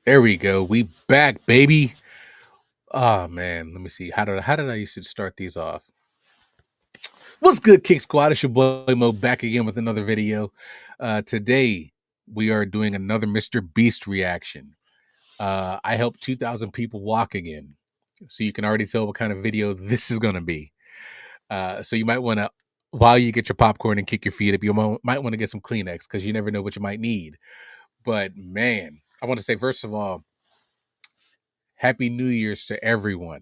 There we go. We back, baby. Oh man, let me see. How did I used to start these off? What's good, Kick Squad? It's your boy Mo back again with another video. Today we are doing another Mr. Beast reaction. I helped 2,000 people walk again, so you can already tell what kind of video this is gonna be. So you might want to, while you get your popcorn and kick your feet up, you might want to get some Kleenex because you never know what you might need. But man, I want to say first of all, Happy New Year's to everyone.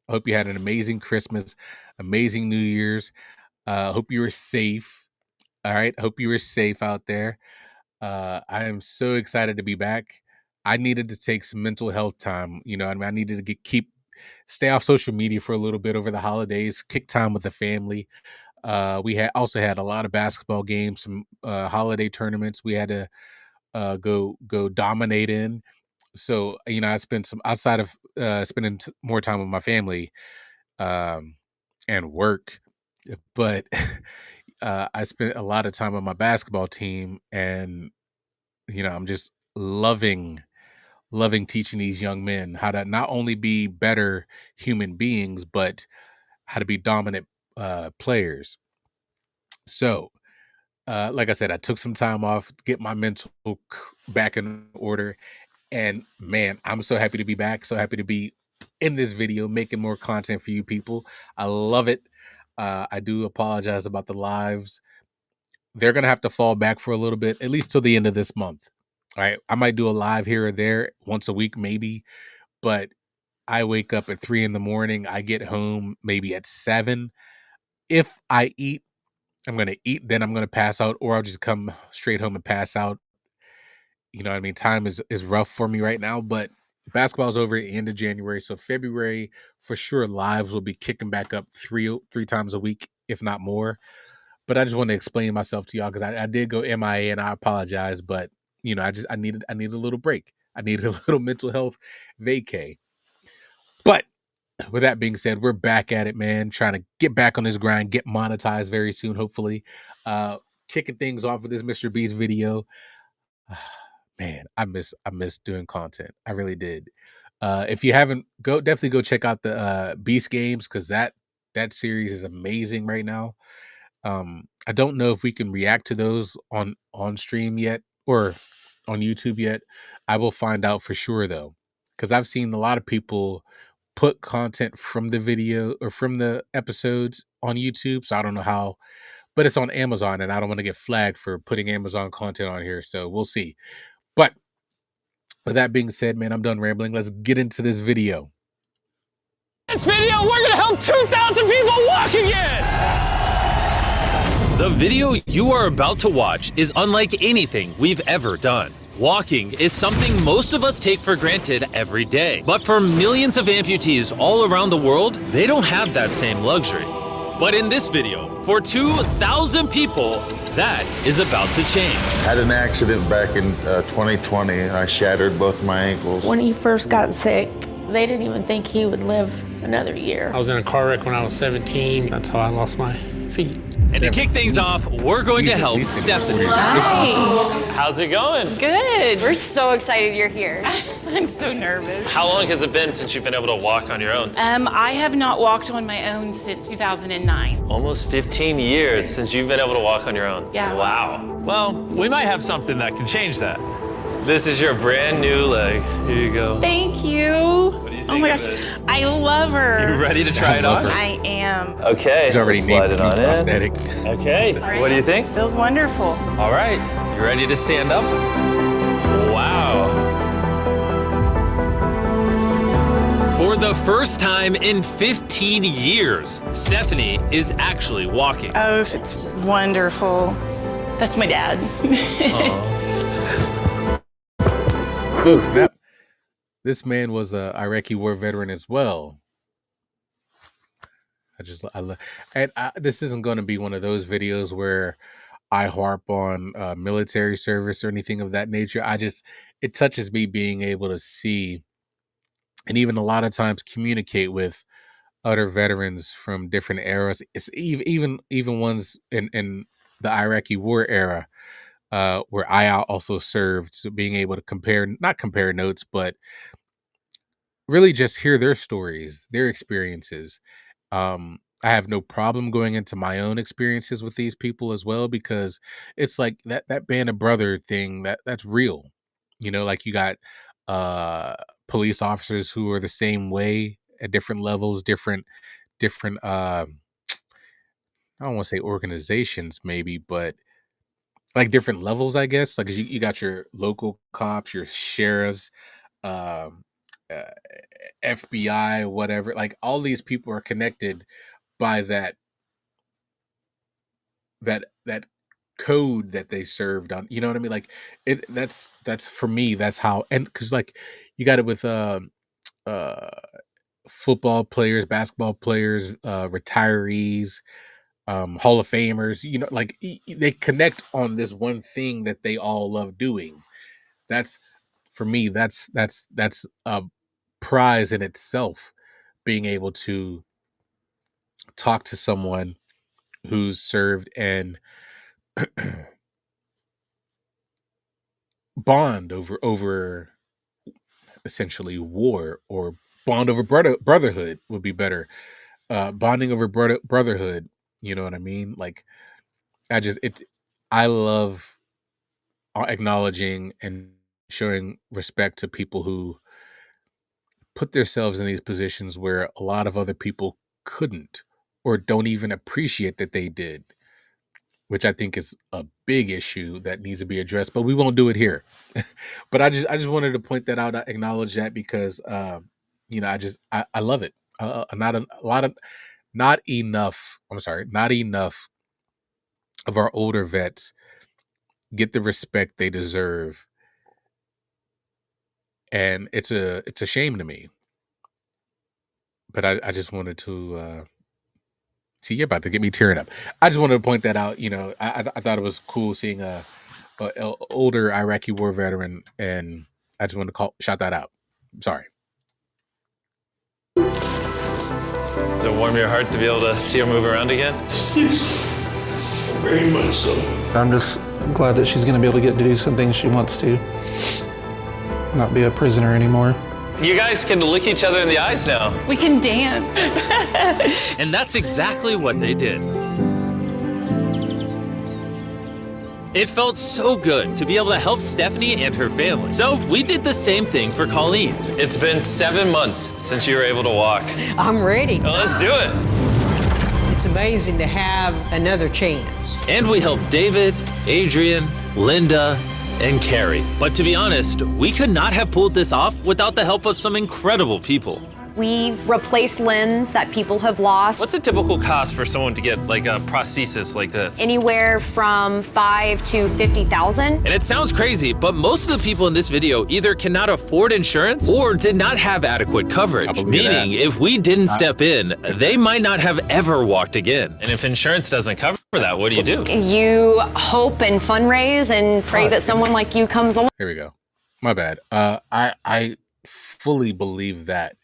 I hope you had an amazing Christmas, amazing New Year's. Hope you were safe. All right. Hope you were safe out there. I am so excited to be back. I needed to take some mental health time. You know, I needed to stay off social media for a little bit over the holidays, kick time with the family. We had also had a lot of basketball games, some holiday tournaments we had to go dominate in. So I spent some outside of spending more time with my family um, and work, but I spent a lot of time on my basketball team, and I'm just loving teaching these young men how to not only be better human beings, but how to be dominant players. So, like I said, I took some time off to get my mental back in order. And man, I'm so happy to be back. So happy to be in this video, making more content for you people. I love it. I do apologize about the lives. They're going to have to fall back for a little bit, at least till the end of this month. All right. I might do a live here or there once a week, maybe. But I wake up at 3 in the morning. I get home maybe at 7. If I eat, I'm going to eat, then I'm going to pass out, or I'll just come straight home and pass out. You know what I mean? Time is rough for me right now, but basketball's over at the end of January. So February, for sure, lives will be kicking back up three times a week, if not more. But I just want to explain myself to y'all because I did go MIA and I apologize. But I needed a little break. I needed a little mental health vacay. But with that being said, we're back at it, man. Trying to get back on this grind, get monetized very soon, hopefully. Kicking things off with this Mr. Beast video. Man, I miss doing content. I really did. If you haven't, definitely go check out the Beast games because that series is amazing right now. I don't know if we can react to those on stream yet or on YouTube yet. I will find out for sure though, because I've seen a lot of people put content from the video or from the episodes on YouTube. So I don't know how, but it's on Amazon, and I don't want to get flagged for putting Amazon content on here. So we'll see. But with that being said, man, I'm done rambling. Let's get into this video. This video, we're gonna help 2,000 people walk again! The video you are about to watch is unlike anything we've ever done. Walking is something most of us take for granted every day. But for millions of amputees all around the world, they don't have that same luxury. But in this video, for 2,000 people, that is about to change. I had an accident back in 2020 and I shattered both my ankles. When he first got sick, they didn't even think he would live another year. I was in a car wreck when I was 17. That's how I lost my feet. And to kick things off, we're going to help Stephanie. Hi. How's it going? Good. We're so excited you're here. I'm so nervous. How long has it been since you've been able to walk on your own? I have not walked on my own since 2009. Almost 15 years since you've been able to walk on your own. Yeah. Wow. Well, we might have something that can change that. This is your brand new leg. Here you go. Thank you. What do you think Oh my of gosh, it? I love her. You ready to try it on? I am. Okay. He's already slide it on in. prosthetic. Okay. What do you think? Feels wonderful. All right, you ready to stand up? Wow. For the first time in 15 years, Stephanie is actually walking. Oh, it's wonderful. That's my dad. Oh, snap. This man was a Iraqi war veteran as well. This isn't going to be one of those videos where I harp on military service or anything of that nature. It touches me being able to see and even a lot of times communicate with other veterans from different eras. It's even ones in the Iraqi war era. where I also served. So being able to not compare notes, but really just hear their stories, their experiences. I have no problem going into my own experiences with these people as well, because it's like that band of brother thing that's real. Like you got uh police officers who are the same way at different levels, different I don't want to say organizations maybe, but like different levels, I guess. Like you got your local cops, your sheriffs, um uh, FBI, whatever. Like all these people are connected by that code that they served on. You know what I mean? Like that's for me. That's how. And because like you got it with uh football players, basketball players, retirees, Hall of Famers. Like they connect on this one thing that they all love doing. That's for me. That's a prize in itself. Being able to talk to someone who's served and bond over essentially war, or bond over brotherhood would be better. Bonding over brotherhood. You know what I mean? Like I love acknowledging and showing respect to people who put themselves in these positions where a lot of other people couldn't, or don't even appreciate that they did, which I think is a big issue that needs to be addressed, but we won't do it here. But I just wanted to point that out, acknowledge that, because I love it. Not a lot of not enough. I'm sorry, not enough of our older vets get the respect they deserve, and it's a shame to me. But I just wanted to see, you're about to get me tearing up. I just wanted to point that out. I thought it was cool seeing a older Iraqi war veteran, and I just wanted to shout that out. Sorry. Does it warm your heart to be able to see her move around again? Very much so. I'm just glad that she's going to be able to get to do some things she wants to. Not be a prisoner anymore. You guys can look each other in the eyes now. We can dance. And that's exactly what they did. It felt so good to be able to help Stephanie and her family. So we did the same thing for Colleen. It's been 7 months since you were able to walk. I'm ready. Well, let's do it. It's amazing to have another chance. And we helped David, Adrian, Linda, and Carrie. But to be honest, we could not have pulled this off without the help of some incredible people. We've replaced limbs that people have lost. What's a typical cost for someone to get like a prosthesis like this? Anywhere from $5,000 to $50,000. And it sounds crazy, but most of the people in this video either cannot afford insurance or did not have adequate coverage. Meaning, if we didn't step in, they might not have ever walked again. And if insurance doesn't cover that, what do? You hope and fundraise and pray that someone like you comes along. Here we go. My bad. I fully believe that.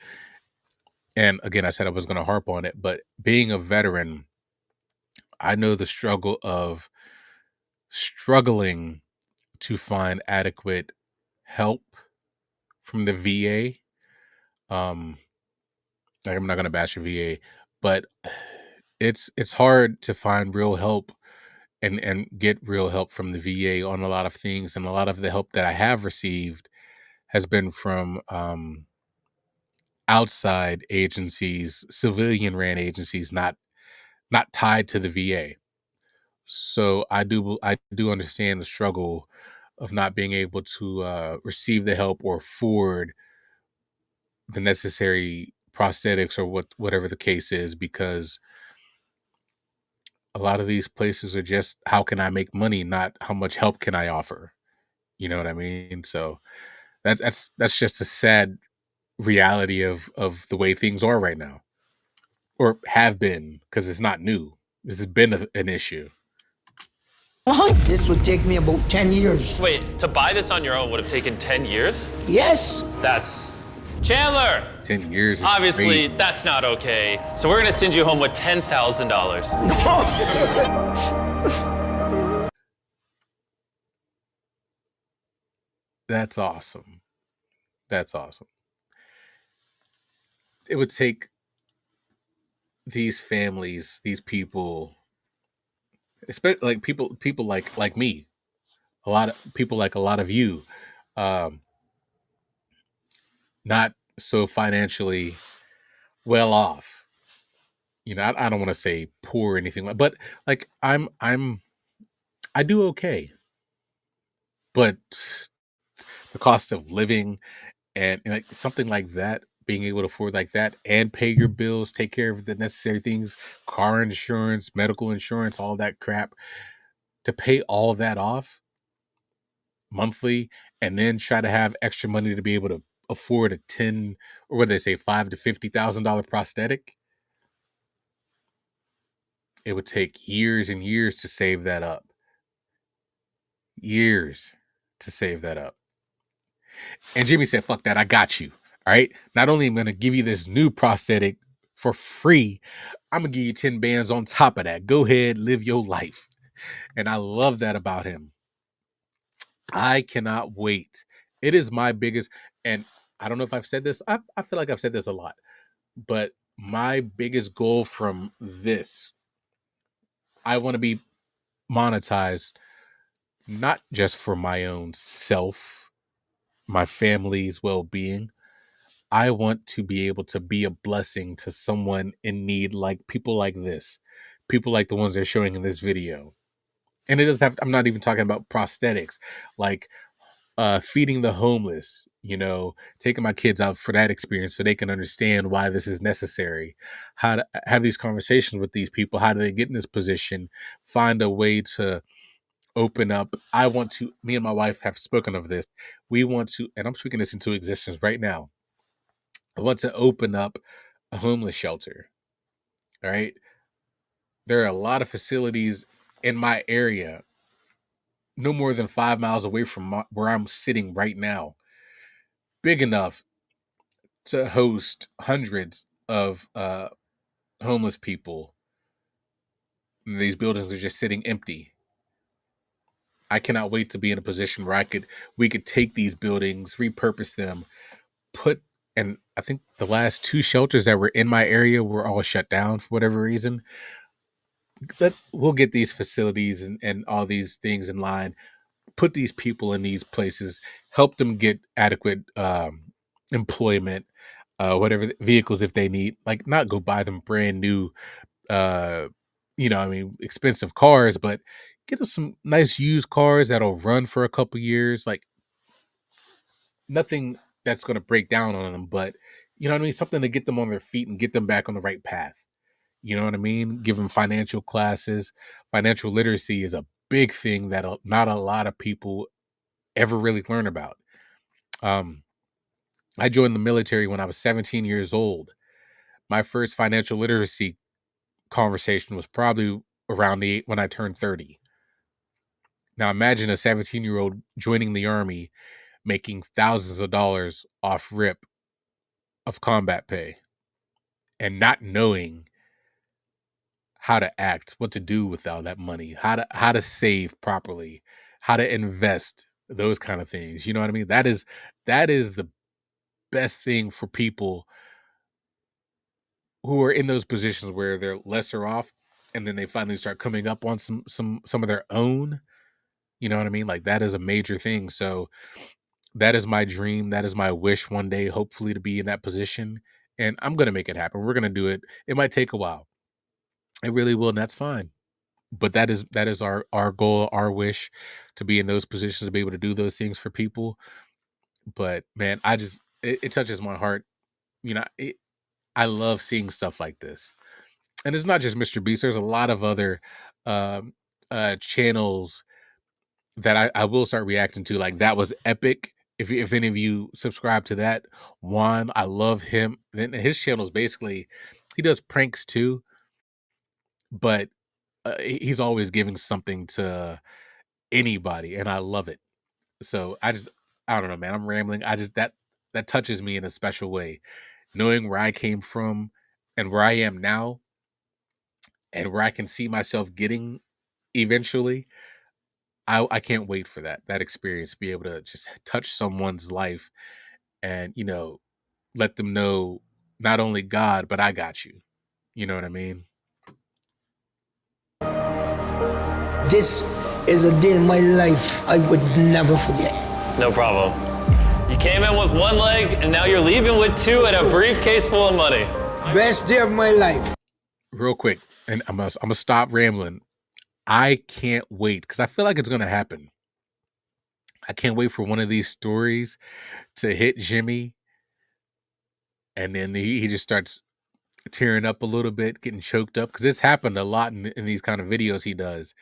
And again, I said I was going to harp on it, but being a veteran, I know the struggle of struggling to find adequate help from the VA. Like, I'm not going to bash the VA, but it's hard to find real help and get real help from the VA on a lot of things. And a lot of the help that I have received has been from outside agencies, civilian ran agencies, not tied to the VA. So I do understand the struggle of not being able to receive the help or afford the necessary prosthetics or whatever the case is, because a lot of these places are just, how can I make money, not how much help can I offer. You know what I mean? So that's just a sad reality of the way things are right now, or have been, because it's not new. This has been an issue. This would take me about 10 years. Wait, to buy this on your own would have taken 10 years? Yes. That's... Chandler! 10 years. Obviously, that's not okay. So we're gonna send you home with $10,000. That's awesome. That's awesome. It would take these families, these people, especially like people like me, a lot of people like a lot of you, um, not so financially well off. I don't want to say poor or anything, but like I do okay, but the cost of living and like something like that, being able to afford like that and pay your bills, take care of the necessary things, car insurance, medical insurance, all that crap, to pay all of that off monthly and then try to have extra money to be able to afford a 10 or what do they say, $5,000 to $50,000 prosthetic. It would take years and years to save that up. Years to save that up. And Jimmy said, fuck that, I got you. All right. Not only am I going to give you this new prosthetic for free, I'm going to give you 10 bands on top of that. Go ahead, live your life. And I love that about him. I cannot wait. It is my biggest, and I don't know if I've said this. I feel like I've said this a lot, but my biggest goal from this, I want to be monetized, not just for my own self, my family's well being. I want to be able to be a blessing to someone in need, like people like this, people like the ones they're showing in this video. And it doesn't have, I'm not even talking about prosthetics, like feeding the homeless, taking my kids out for that experience so they can understand why this is necessary, how to have these conversations with these people, how do they get in this position, find a way to open up. Me and my wife have spoken of this. We want to, and I'm speaking this into existence right now. I want to open up a homeless shelter. All right. There are a lot of facilities in my area, no more than 5 miles away from where I'm sitting right now, big enough to host hundreds of homeless people. And these buildings are just sitting empty. I cannot wait to be in a position where we could take these buildings, repurpose them, put and I think the last two shelters that were in my area were all shut down for whatever reason. But we'll get these facilities and all these things in line, put these people in these places, help them get adequate employment, whatever vehicles if they need, like not go buy them brand new, uh, expensive cars, but get us some nice used cars that'll run for a couple years, like nothing that's going to break down on them, but you know what I mean? Something to get them on their feet and get them back on the right path. You know what I mean? Give them financial classes. Financial literacy is a big thing that not a lot of people ever really learn about. Um, I joined the military when I was 17 years old. My first financial literacy conversation was probably around when I turned 30. Now imagine a 17-year-old joining the army, making thousands of dollars off rip of combat pay and not knowing how to act, what to do with all that money, how to save properly, how to invest, those kind of things. You know what I mean? That is the best thing for people who are in those positions where they're lesser off and then they finally start coming up on some of their own. You know what I mean? Like that is a major thing. So that is my dream. That is my wish one day, hopefully, to be in that position. And I'm gonna make it happen. We're gonna do it. It might take a while. It really will, and that's fine. But that is our goal, our wish, to be in those positions, to be able to do those things for people. But man, it touches my heart. You know, I love seeing stuff like this. And it's not just Mr. Beast. There's a lot of other um, channels that I will start reacting to. Like that was epic. If any of you subscribe to that, Juan, I love him. And his channel is basically he does pranks too, but he's always giving something to anybody, and I love it. So I don't know, man. I'm rambling. That touches me in a special way, knowing where I came from and where I am now, and where I can see myself getting eventually. I can't wait for that experience, to be able to just touch someone's life and, let them know not only God, but I got you. You know what I mean? This is a day in my life I would never forget. No problem. You came in with one leg, and now you're leaving with two and a briefcase full of money. Best day of my life. Real quick, and I'm gonna stop rambling. I can't wait because I feel like it's gonna happen. I can't wait for one of these stories to hit Jimmy, and then he just starts tearing up a little bit, getting choked up, because it's happened a lot in these kind of videos he does.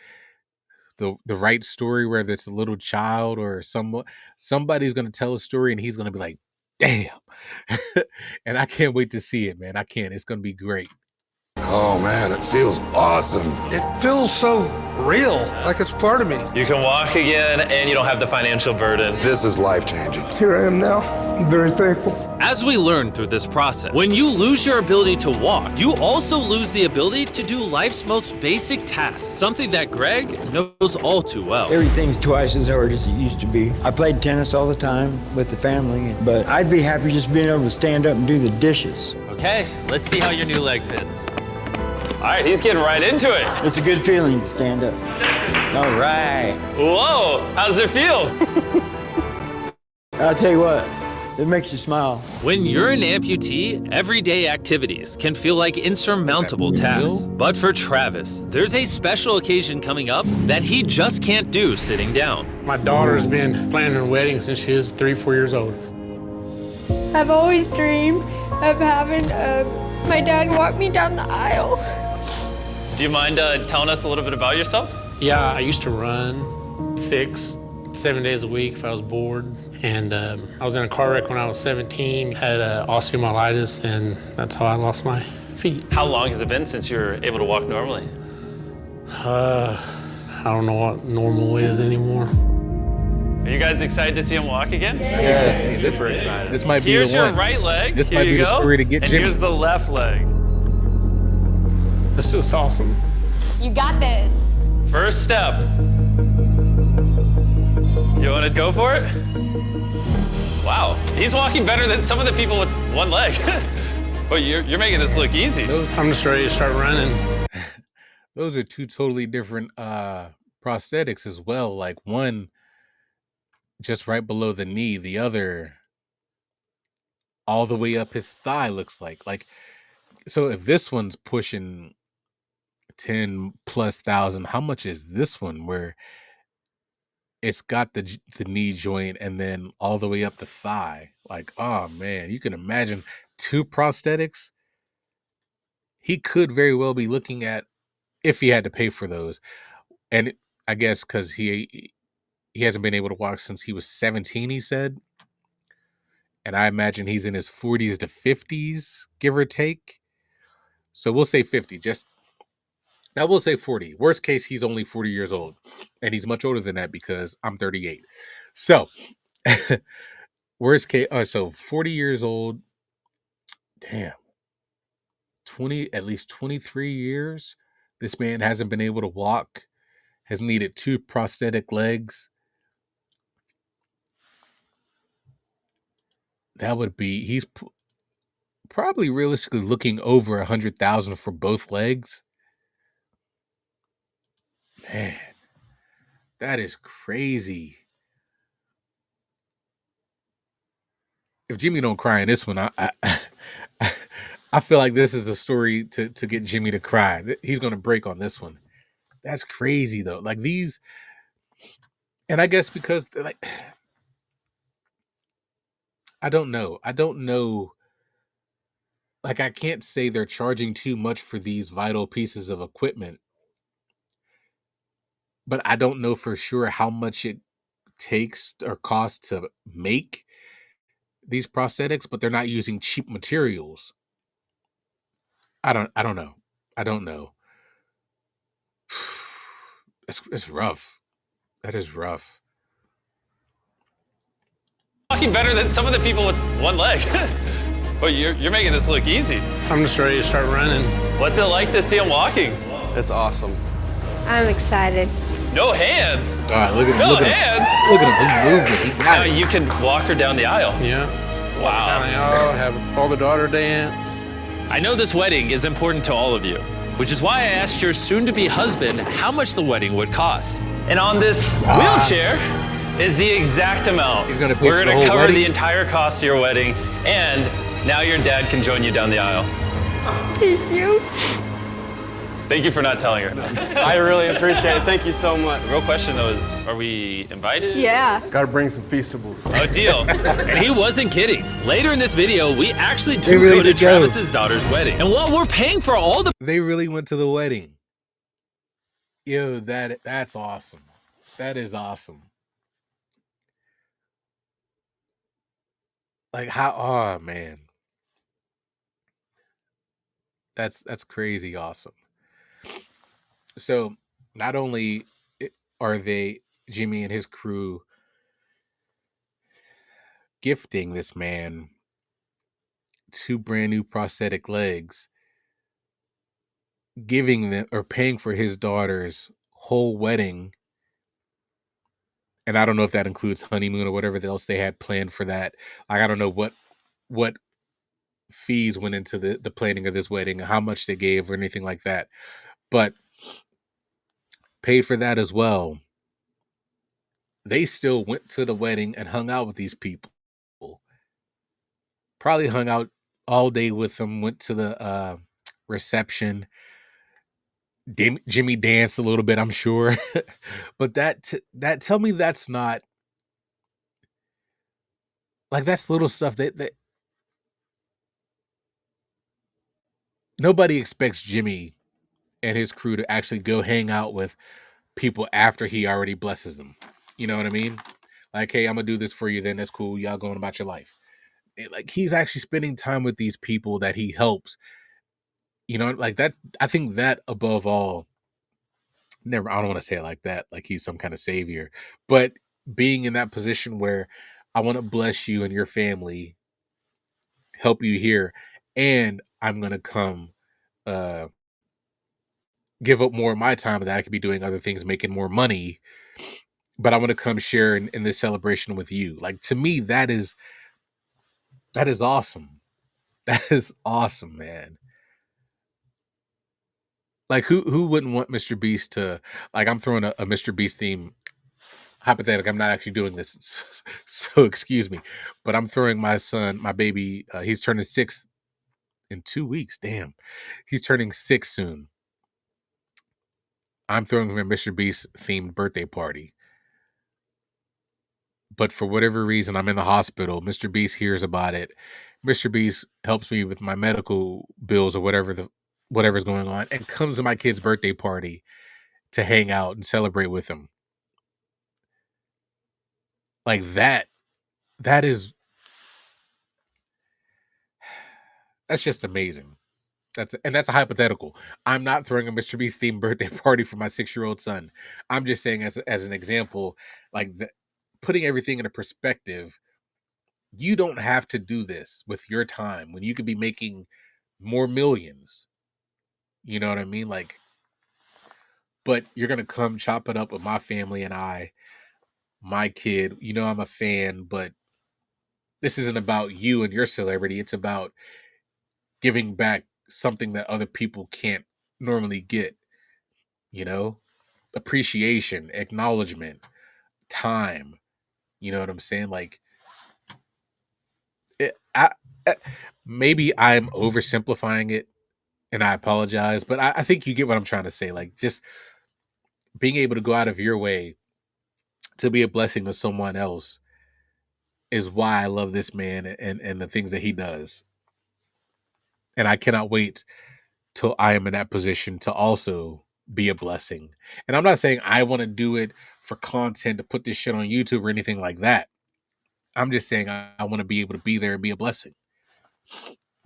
The right story, whether it's a little child or somebody's gonna tell a story and he's gonna be like, damn. And I can't wait to see it, man. I can't. It's gonna be great. Oh man, it feels awesome. It feels so real, like it's part of me. You can walk again, and you don't have the financial burden. This is life-changing. Here I am now. I'm very thankful. As we learn through this process, when you lose your ability to walk, you also lose the ability to do life's most basic tasks, something that Greg knows all too well. Everything's twice as hard as it used to be. I played tennis all the time with the family, but I'd be happy just being able to stand up and do the dishes. Okay, let's see how your new leg fits. All right, he's getting right into it. It's a good feeling to stand up. All right. Whoa, how's it feel? I'll tell you what, it makes you smile. When you're an amputee, everyday activities can feel like insurmountable tasks. But for Travis, there's a special occasion coming up that he just can't do sitting down. My daughter's been planning her wedding since she was 3-4 years old. I've always dreamed of having my dad walk me down the aisle. Do you mind telling us a little bit about yourself? Yeah, I used to run 6-7 days a week if I was bored. And I was in a car wreck when I was 17, had osteomyelitis, and that's how I lost my feet. How long has it been since you were able to walk normally? I don't know what normal is anymore. Are you guys excited to see him walk again? Yes. Super excited. This might be Here's the your one. right leg. This Here might you be the go. story to get and Jimmy. Here's the left leg. It's just awesome. You got this. First step. You want to go for it? Wow, he's walking better than some of the people with one leg. Well, you're making this look easy. I'm just ready to start running. Those are two totally different prosthetics as well. Like one just right below the knee, the other all the way up his thigh, looks like. So if this one's pushing 10,000+, how much is this one where it's got the knee joint and then all the way up the thigh? Like, oh man, you can imagine 2 prosthetics. He could very well be looking at, if he had to pay for those. And I guess because he hasn't been able to walk since he was 17, he said. And I imagine he's in his 40s to 50s, give or take. So we'll say 50. Now we'll say 40. Worst case, he's only 40 years old. And he's much older than that because I'm 38. So, worst case, so 40 years old. Damn. At least 23 years. This man hasn't been able to walk. Has needed 2 prosthetic legs. That would be, he's probably realistically looking over 100,000 for both legs. Man, that is crazy. If Jimmy don't cry in this one, I feel like this is a story to get Jimmy to cry. He's going to break on this one. That's crazy though. Like these, and I guess because like, I don't know. Like I can't say they're charging too much for these vital pieces of equipment. But I don't know for sure how much it takes or costs to make these prosthetics, but they're not using cheap materials. I don't know. I don't know. It's rough. That is rough. Walking better than some of the people with one leg. Well, you're making this look easy. I'm just ready to start running. What's it like to see him walking? It's awesome. I'm excited. No hands. All right, look at him. No Look at hands. him. Look at him. He moved it. He got Now it. you can walk her down the aisle. Yeah. Wow. Down the aisle, have a father-daughter dance. I know this wedding is important to all of you, which is why I asked your soon-to-be husband how much the wedding would cost. And on this wheelchair is the exact amount. He's gonna pay We're for the gonna whole cover wedding? the entire cost of your wedding, and now your dad can join you down the aisle. Thank you. Thank you for not telling her. I really appreciate it. Thank you so much. The real question though is, are we invited? Yeah. Gotta bring some Feastables. A deal. And he wasn't kidding. Later in this video, we actually They really two-coded did go. Travis's daughter's wedding. And while we're paying for all the They really went to the wedding. Yo, that's awesome. That is awesome. Like how? Oh man, that's crazy awesome. So not only are they Jimmy and his crew gifting this man 2 brand new prosthetic legs, giving them or paying for his daughter's whole wedding. And I don't know if that includes honeymoon or whatever else they had planned for that. Like I don't know what fees went into the planning of this wedding, how much they gave or anything like that. But paid for that as well. They still went to the wedding and hung out with these people. Probably hung out all day with them, went to the reception. Jimmy danced a little bit, I'm sure. But that tell me that's not like that's little stuff that nobody expects Jimmy and his crew to actually go hang out with people after he already blesses them. You know what I mean? Like, hey, I'm gonna do this for you, then that's cool. Y'all going about your life. Like he's actually spending time with these people that he helps. You know, like that. I think that above all, never. I don't want to say it like that, like he's some kind of savior, but being in that position where I want to bless you and your family, help you here, and I'm gonna come uh give up more of my time that I could be doing other things, making more money, but I want to come share in this celebration with you. Like to me, that is awesome. That is awesome, man. Like who wouldn't want Mr. Beast to like I'm throwing a Mr. Beast theme hypothetical. I'm not actually doing this, so excuse me. But I'm throwing my son, my baby, he's turning 6 in 2 weeks. Damn. He's turning 6 soon. I'm throwing him a Mr. Beast themed birthday party. But for whatever reason, I'm in the hospital. Mr. Beast hears about it. Mr. Beast helps me with my medical bills or whatever's going on, and comes to my kid's birthday party to hang out and celebrate with him. Like that's just amazing. That's a hypothetical. I'm not throwing a Mr. Beast themed birthday party for my 6-year-old son. I'm just saying as an example, like putting everything in a perspective. You don't have to do this with your time when you could be making more millions. You know what I mean? Like, but you're gonna come chop it up with my family and my kid. You know I'm a fan, but this isn't about you and your celebrity. It's about giving back something that other people can't normally get. You know, appreciation, acknowledgement, time. You know what I'm saying? Like, I maybe I'm oversimplifying it, and I apologize, but I think you get what I'm trying to say. Like, just being able to go out of your way to be a blessing to someone else is why I love this man and the things that he does. And I cannot wait till I am in that position to also be a blessing. And I'm not saying I want to do it for content to put this shit on YouTube or anything like that. I'm just saying I want to be able to be there and be a blessing.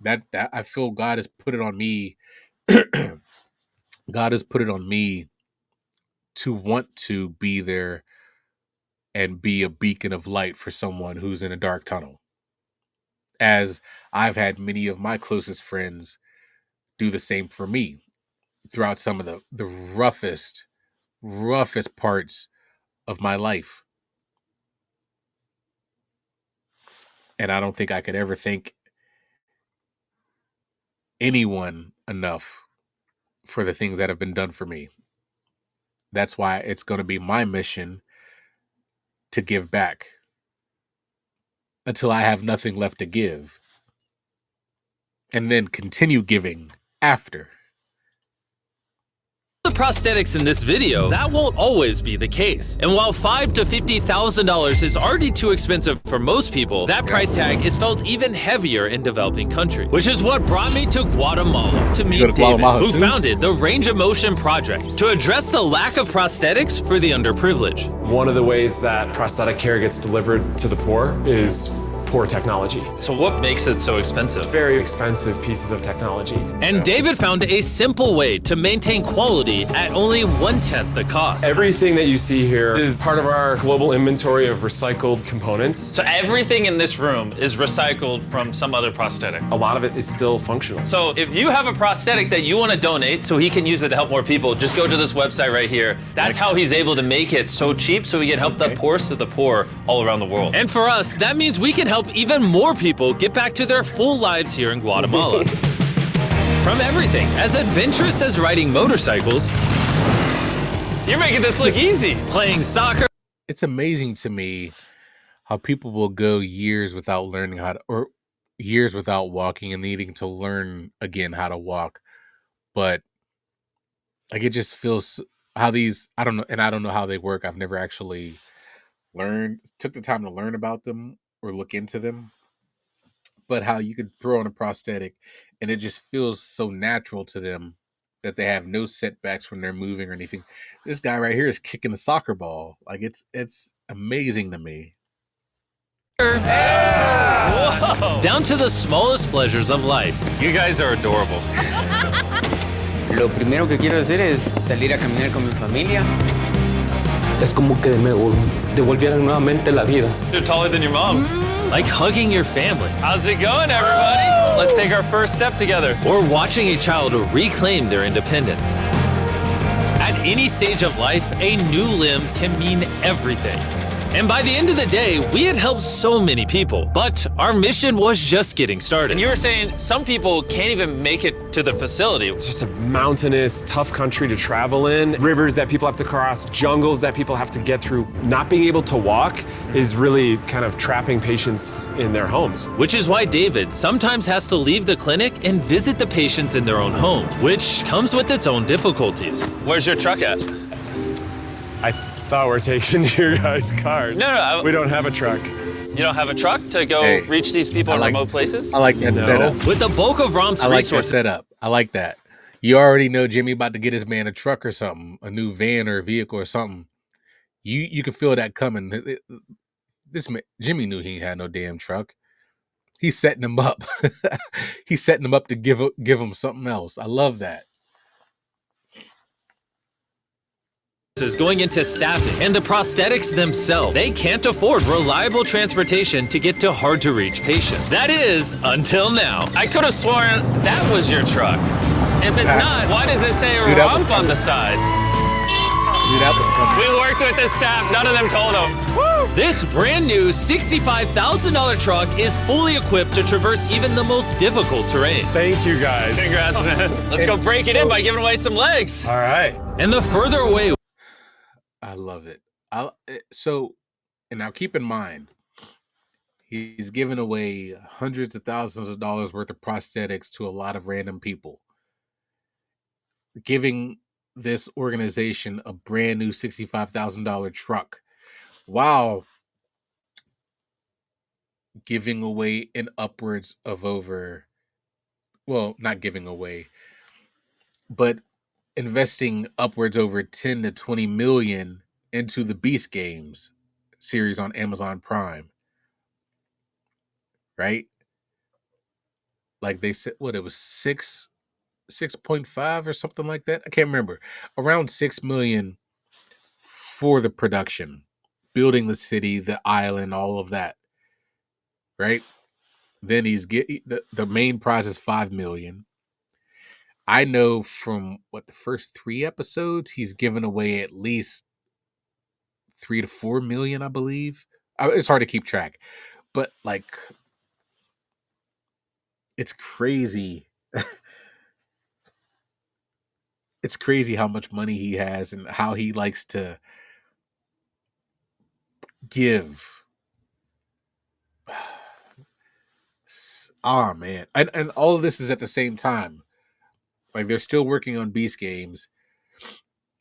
That I feel God has put it on me. God has put it on me to want to be there and be a beacon of light for someone who's in a dark tunnel. As I've had many of my closest friends do the same for me throughout some of the roughest roughest parts of my life. And I don't think I could ever thank anyone enough for the things that have been done for me. That's why it's going to be my mission to give back until I have nothing left to give, and then continue giving after. The prosthetics in this video, that won't always be the case. And while $5,000 to $50,000 is already too expensive for most people, that price tag is felt even heavier in developing countries. Which is what brought me to Guatemala to meet David, who founded the Range of Motion Project to address the lack of prosthetics for the underprivileged. One of the ways that prosthetic care gets delivered to the poor is poor technology. So what makes it so expensive? Very expensive pieces of technology. And David found a simple way to maintain quality at only 1/10 the cost. Everything that you see here is part of our global inventory of recycled components. So everything in this room is recycled from some other prosthetic. A lot of it is still functional. So if you have a prosthetic that you want to donate so he can use it to help more people, just go to this website right here. That's how he's able to make it so cheap so he can help the poorest of the poor all around the world. And for us, that means we can help even more people get back to their full lives here in Guatemala. From everything as adventurous as riding motorcycles, you're making this look easy, playing soccer. It's amazing to me how people will go years without learning how to, or years without walking and needing to learn again how to walk. But like, it just feels how these, I don't know, and I don't know how they work. I've never actually took the time to learn about them or look into them, but how you could throw on a prosthetic and it just feels so natural to them that they have no setbacks when they're moving or anything. This guy right here is kicking a soccer ball. Like, it's amazing to me. Whoa. Down to the smallest pleasures of life. You guys are adorable. Lo primero que quiero hacer es salir a caminar con mi familia. Es como que me devolvieran nuevamente la vida. You're taller than your mom. Like hugging your family. How's it going, everybody? Let's take our first step together. Or watching a child reclaim their independence. At any stage of life, a new limb can mean everything. And by the end of the day, we had helped so many people, but our mission was just getting started. And you were saying some people can't even make it to the facility. It's just a mountainous, tough country to travel in. Rivers that people have to cross, jungles that people have to get through. Not being able to walk is really kind of trapping patients in their homes. Which is why David sometimes has to leave the clinic and visit the patients in their own home, which comes with its own difficulties. Where's your truck at? I thought we're taking your guys' cars. No. We don't have a truck. You don't have a truck to go reach these people in remote places? I like that setup. With the bulk of ROM's resources. Setup. I like that. You already know Jimmy about to get his man a truck or something, a new van or a vehicle or something. You can feel that coming. This man, Jimmy knew he had no damn truck. He's setting him up. He's setting him up to give him something else. I love that. Is going into staffing and the prosthetics themselves. They can't afford reliable transportation to get to hard to reach patients. That is, until now. I could have sworn that was your truck. If it's not, why does it say ROMP on the side? We worked with the staff, none of them told them. Woo! This brand new $65,000 truck is fully equipped to traverse even the most difficult terrain. Thank you guys. Congrats, man. Let's go break it in by giving away some legs. All right. And the further away. I love it. So, and now keep in mind, he's giving away hundreds of thousands of dollars worth of prosthetics to a lot of random people. Giving this organization a brand new $65,000 truck while giving away an upwards of not giving away, but investing upwards over 10 to 20 million into the Beast Games series on Amazon Prime. Right? Like they said, it was 6.5 or something like that. I can't remember. Around 6 million for the production, building the city, the island, all of that. Right? Then the main prize is 5 million. I know from the first 3 episodes, he's given away at least 3 to 4 million, I believe. It's hard to keep track, but like, it's crazy. It's crazy how much money he has and how he likes to give. Oh man. And all of this is at the same time. Like, they're still working on Beast games.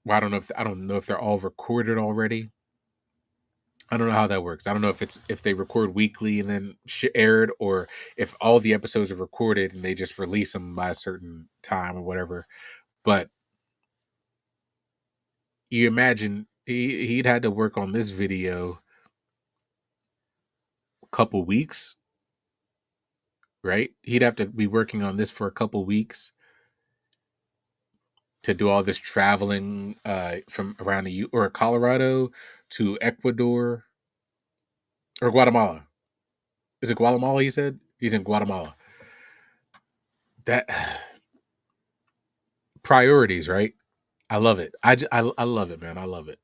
Well, I don't know if they're all recorded already. I don't know how that works. I don't know if they record weekly and then aired, or if all the episodes are recorded and they just release them by a certain time or whatever. But you imagine he'd had to work on this video a couple weeks, right? He'd have to be working on this for a couple weeks to do all this traveling from around or Colorado to Ecuador or Guatemala. Is it Guatemala? He said he's in Guatemala. That priorities, right? I love it. I love it, man. I love it.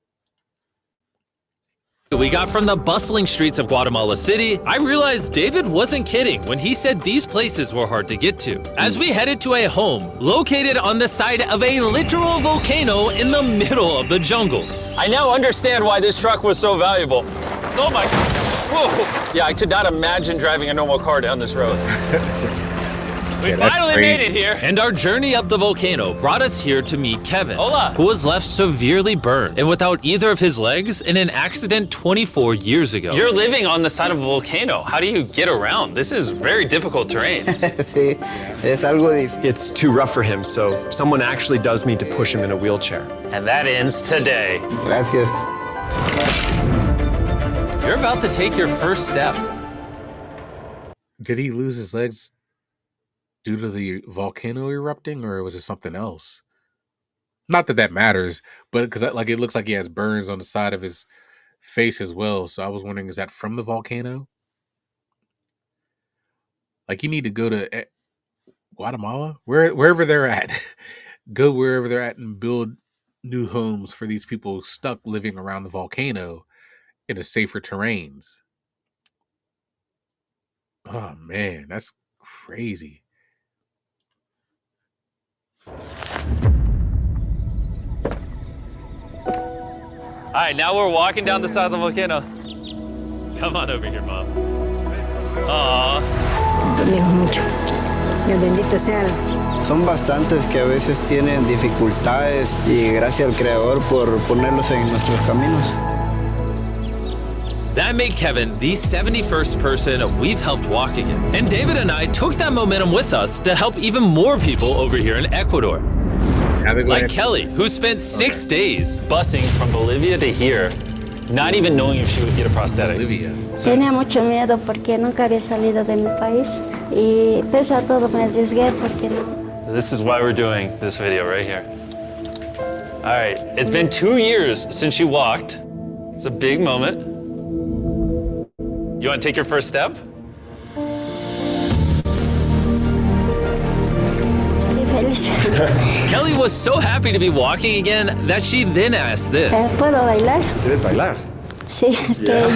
We got from the bustling streets of Guatemala City, I realized David wasn't kidding when he said these places were hard to get to. As we headed to a home located on the side of a literal volcano in the middle of the jungle. I now understand why this truck was so valuable. Oh my, whoa. Yeah, I could not imagine driving a normal car down this road. We finally made it here. And our journey up the volcano brought us here to meet Kevin, Hola. who was left severely burned and without either of his legs in an accident 24 years ago. You're living on the side of a volcano. How do you get around? This is very difficult terrain. Sí, es algo difícil. It's too rough for him, so someone actually does need to push him in a wheelchair. And that ends today. Gracias. You're about to take your first step. Did he lose his legs due to the volcano erupting, or was it something else? Not that matters, but because like it looks like he has burns on the side of his face as well. So I was wondering, is that from the volcano? Like, you need to go to Guatemala, wherever they're at. Go wherever they're at and build new homes for these people stuck living around the volcano in a safer terrains. Oh man, that's crazy. All right, now we're walking down the side of the volcano. Come on over here, Mom. Aww. Bendito sea. Son bastantes que a veces tienen dificultades y gracias al Creador por ponerlos en nuestros caminos. That made Kevin the 71st person we've helped walk again. And David and I took that momentum with us to help even more people over here in Ecuador. Like Kelly, who spent 6 days busing from Bolivia to here, not even knowing if she would get a prosthetic. Tenía mucho miedo porque nunca había salido de mi país y pese a todo me arriesgué porque no. This is why we're doing this video right here. All right, it's been 2 years since you walked. It's a big moment. You want to take your first step? Kelly was so happy to be walking again that she then asked this. ¿Puedo bailar? ¿Quieres bailar? Sí, es que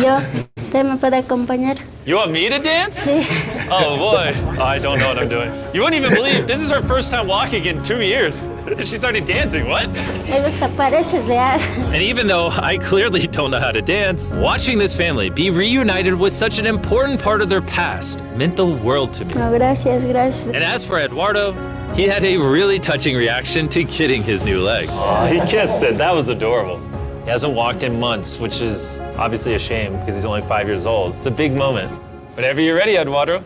usted me puede acompañar. You want me to dance? Sí. Oh boy, I don't know what I'm doing. You wouldn't even believe, this is her first time walking in 2 years. And she started dancing, what? Me gusta, pareces real. And even though I clearly don't know how to dance, watching this family be reunited with such an important part of their past meant the world to me. No, gracias, gracias. And as for Eduardo, he had a really touching reaction to getting his new leg. Oh, he kissed it, that was adorable. He hasn't walked in months, which is obviously a shame because he's only 5 years old. It's a big moment. Whenever you're ready, Eduardo.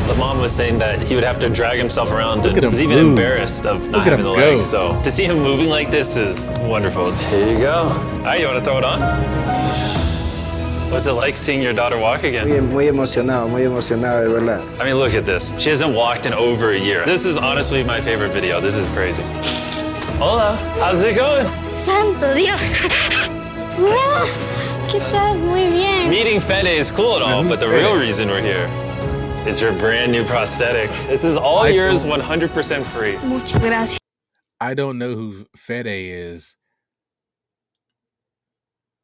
The mom was saying that he would have to drag himself around and was even embarrassed of not having the leg. So to see him moving like this is wonderful. Here you go. All right, you want to throw it on? What's it like seeing your daughter walk again? Muy emocionado, de verdad. I mean, look at this. She hasn't walked in over a year. This is honestly my favorite video. This is crazy. Hola, how's it going? Santo Dios. ¿Qué tal? Muy bien. Meeting Fede is cool and all, but the real reason we're here It's your brand new prosthetic. This is all yours, 100% free. Muchas gracias. I don't know who Fede is.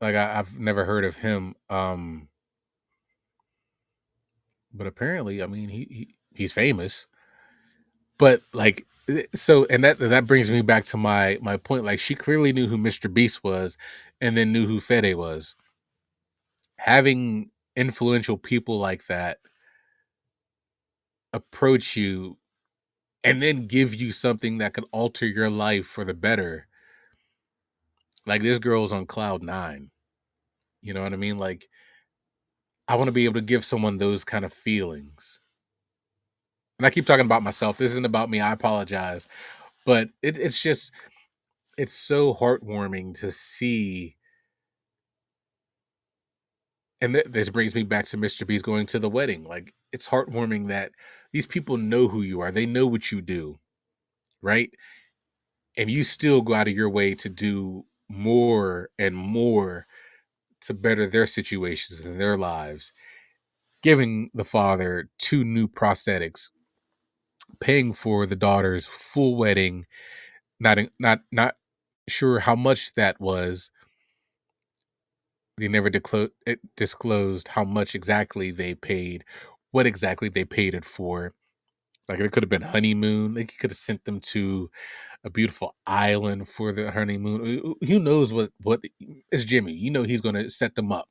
Like I've never heard of him. But apparently, I mean, he's famous. But like, so, and that brings me back to my point. Like, she clearly knew who Mr. Beast was, and then knew who Fede was. Having influential people like that approach you and then give you something that could alter your life for the better. Like, this girl's on cloud 9. You know what I mean? Like, I want to be able to give someone those kind of feelings. And I keep talking about myself. This isn't about me. I apologize. But it's just, it's so heartwarming to see. And this brings me back to Mr. Beast going to the wedding. Like, it's heartwarming that these people know who you are. They know what you do, right? And you still go out of your way to do more and more to better their situations and their lives. Giving the father 2 new prosthetics, paying for the daughter's full wedding, not sure how much that was. They never disclosed how much exactly they paid, what exactly they paid it for. Like, it could have been honeymoon. Like, he could have sent them to a beautiful island for the honeymoon. Who knows what it's Jimmy. You know he's going to set them up.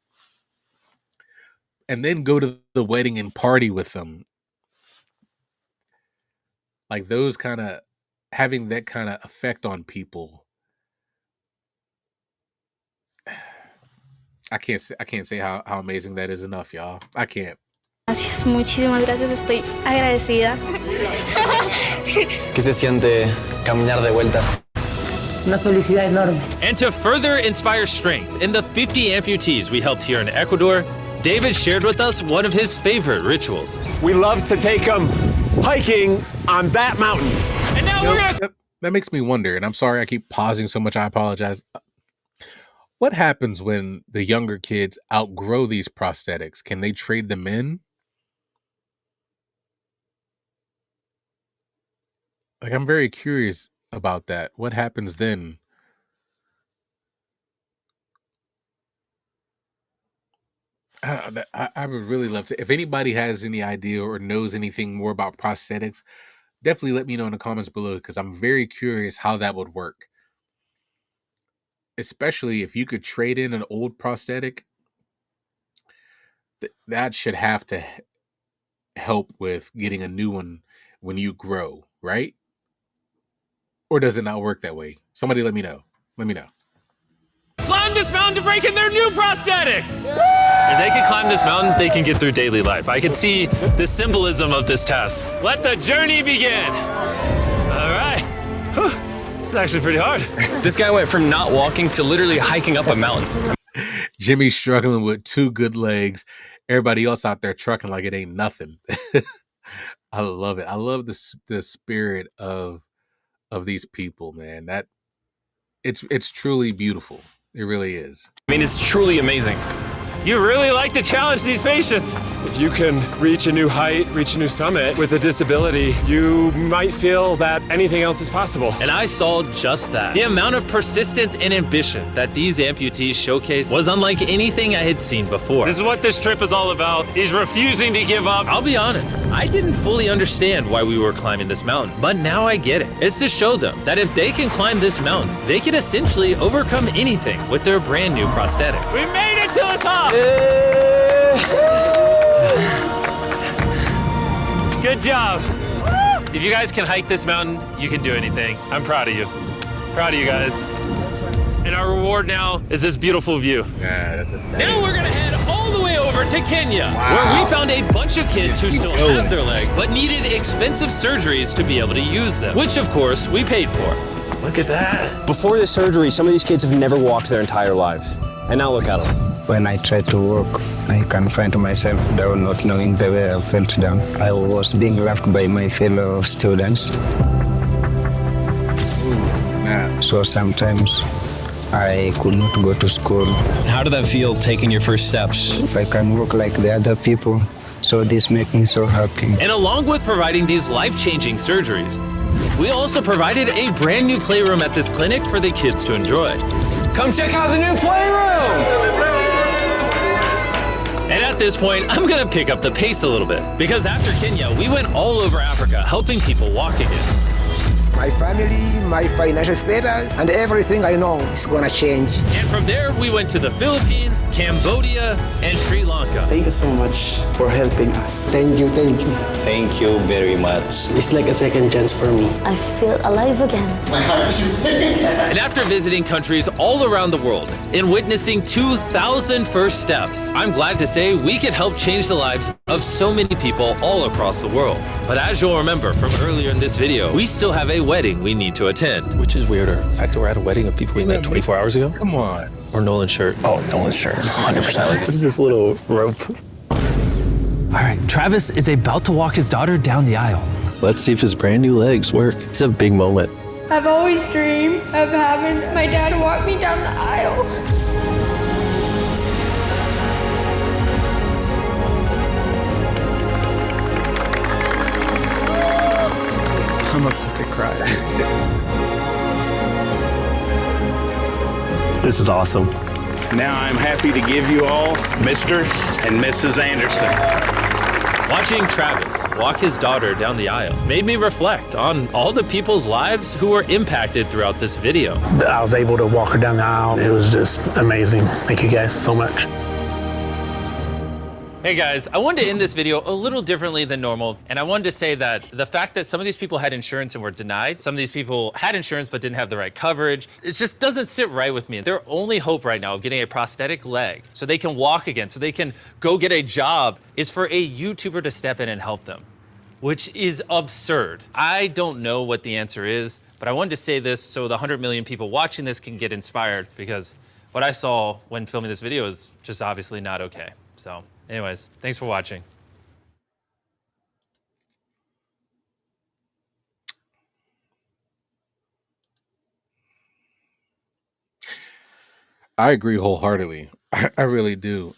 And then go to the wedding and party with them. Like, those kind of, having that kind of effect on people. I can't say how amazing that is enough, y'all. I can't. Gracias, muchísimas gracias. Estoy agradecida. ¿Qué se siente caminar de vuelta? Una felicidad enorme. And to further inspire strength in the 50 amputees we helped here in Ecuador, David shared with us one of his favorite rituals. We love to take them hiking on that mountain. And now that makes me wonder, and I'm sorry I keep pausing so much. I apologize. What happens when the younger kids outgrow these prosthetics? Can they trade them in? Like, I'm very curious about that. What happens then? I would really love to. If anybody has any idea or knows anything more about prosthetics, definitely let me know in the comments below, because I'm very curious how that would work. Especially if you could trade in an old prosthetic, that should have to help with getting a new one when you grow, right? Or does it not work that way? Somebody let me know. Let me know. Climb this mountain to break in their new prosthetics! If they can climb this mountain, they can get through daily life. I can see the symbolism of this task. Let the journey begin. All right. Whew. This is actually pretty hard. This guy went from not walking to literally hiking up a mountain. Jimmy's struggling with 2 good legs. Everybody else out there trucking like it ain't nothing. I love it. I love the spirit of these people, man. That it's truly beautiful. It really is. I mean, it's truly amazing. You really like to challenge these patients. If you can reach a new height, reach a new summit with a disability, you might feel that anything else is possible. And I saw just that. The amount of persistence and ambition that these amputees showcase was unlike anything I had seen before. This is what this trip is all about, is refusing to give up. I'll be honest, I didn't fully understand why we were climbing this mountain, but now I get it. It's to show them that if they can climb this mountain, they can essentially overcome anything with their brand new prosthetics. We made it to the top! Good job. If you guys can hike this mountain, you can do anything. I'm proud of you. Proud of you guys. And our reward now is this beautiful view. Now we're gonna head all the way over to Kenya, where we found a bunch of kids who still had their legs, but needed expensive surgeries to be able to use them, which of course we paid for. Look at that. Before this surgery, some of these kids have never walked their entire lives. And now look at them. When I try to walk, I can find myself down, not knowing the way I felt down. I was being laughed by my fellow students. So sometimes I could not go to school. How did that feel, taking your first steps? If I can walk like the other people, So this makes me so happy. And along with providing these life-changing surgeries, we also provided a brand new playroom at this clinic for the kids to enjoy. Come check out the new playroom! And at this point, I'm gonna pick up the pace a little bit, because after Kenya, we went all over Africa helping people walk again. My family, my financial status, and everything I know is gonna change. And from there, we went to the Philippines, Cambodia, and Sri Lanka. Thank you so much for helping us. Thank you, thank you. Thank you very much. It's like a second chance for me. I feel alive again. And after visiting countries all around the world and witnessing 2,000 first steps, I'm glad to say we could help change the lives of so many people all across the world. But as you'll remember from earlier in this video, we still have a wedding we need to attend. Which is weirder, the fact that we're at a wedding of people we met 24 hours ago? Come on. Or Nolan's shirt? Oh, Nolan's shirt, 100%. What is this little rope? All right, Travis is about to walk his daughter down the aisle. Let's see if his brand new legs work. It's a big moment. I've always dreamed of having my dad walk me down the aisle. I'm about to cry. This is awesome. Now I'm happy to give you all Mr. and Mrs. Anderson. Watching Travis walk his daughter down the aisle made me reflect on all the people's lives who were impacted throughout this video. I was able to walk her down the aisle. It was just amazing. Thank you guys so much. Hey guys, I wanted to end this video a little differently than normal, and I wanted to say that the fact that some of these people had insurance and were denied, some of these people had insurance but didn't have the right coverage, it just doesn't sit right with me. Their only hope right now of getting a prosthetic leg so they can walk again, so they can go get a job, is for a YouTuber to step in and help them, which is absurd. I don't know what the answer is, but I wanted to say this so the 100 million people watching this can get inspired, because what I saw when filming this video is just obviously not okay. So anyways, thanks for watching. I agree wholeheartedly. I really do.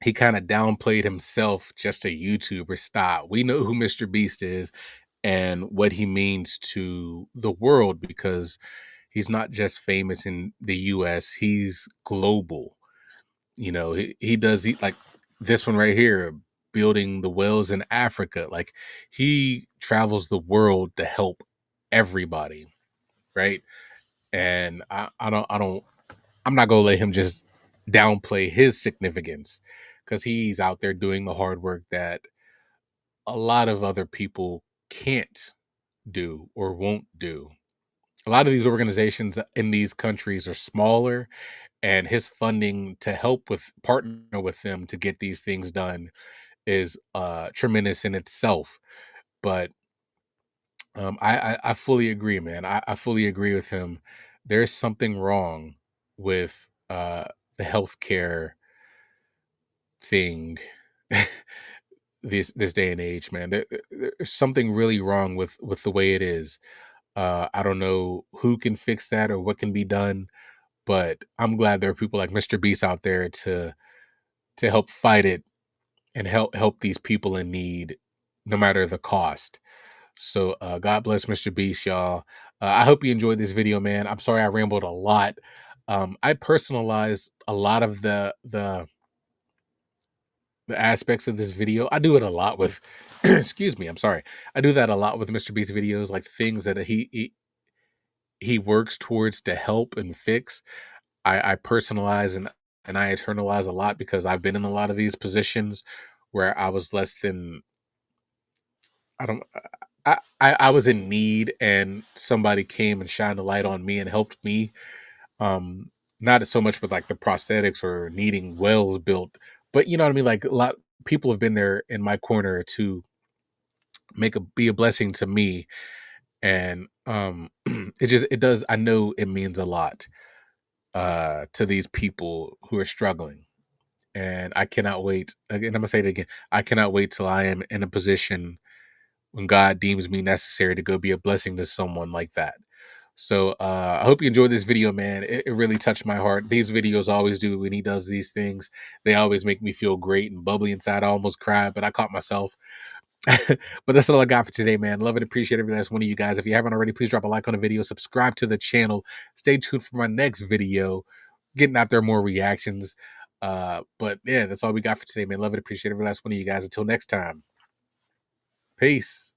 He kind of downplayed himself, just a YouTuber. Stop. We know who Mr. Beast is and what he means to the world, because he's not just famous in the US, he's global. You know, he does like this one right here, building the wells in Africa. Like, he travels the world to help everybody, right? And I'm not gonna let him just downplay his significance, because he's out there doing the hard work that a lot of other people can't do or won't do. A lot of these organizations in these countries are smaller, and his funding to help with partner with them to get these things done is tremendous in itself. But I fully agree, man. I fully agree with him. There's something wrong with the healthcare thing this day and age, man. There's something really wrong with the way it is. I don't know who can fix that or what can be done, but I'm glad there are people like Mr. Beast out there to help fight it and help these people in need, no matter the cost. So God bless Mr. Beast, y'all. I hope you enjoyed this video, man. I'm sorry I rambled a lot. I personalize a lot of the aspects of this video. I do it a lot with excuse me, I'm sorry. I do that a lot with Mr. Beast videos, like things that he works towards to help and fix. I personalize and I internalize a lot, because I've been in a lot of these positions where I was less than I was in need, and somebody came and shined a light on me and helped me. Not so much with like the prosthetics or needing wells built, but you know what I mean? Like, a lot people have been there in my corner to be a blessing to me. And it does, I know it means a lot to these people who are struggling. And I cannot wait. Again, I'm gonna say it again. I cannot wait till I am in a position when God deems me necessary to go be a blessing to someone like that. So I hope you enjoyed this video, man. It really touched my heart. These videos always do when he does these things. They always make me feel great and bubbly inside. I almost cried, but I caught myself. But that's all I got for today, man. Love and appreciate every last one of you guys. If you haven't already, please drop a like on the video, subscribe to the channel. Stay tuned for my next video, getting out there more reactions. But yeah, that's all we got for today, man. Love and appreciate every last one of you guys. Until next time, peace.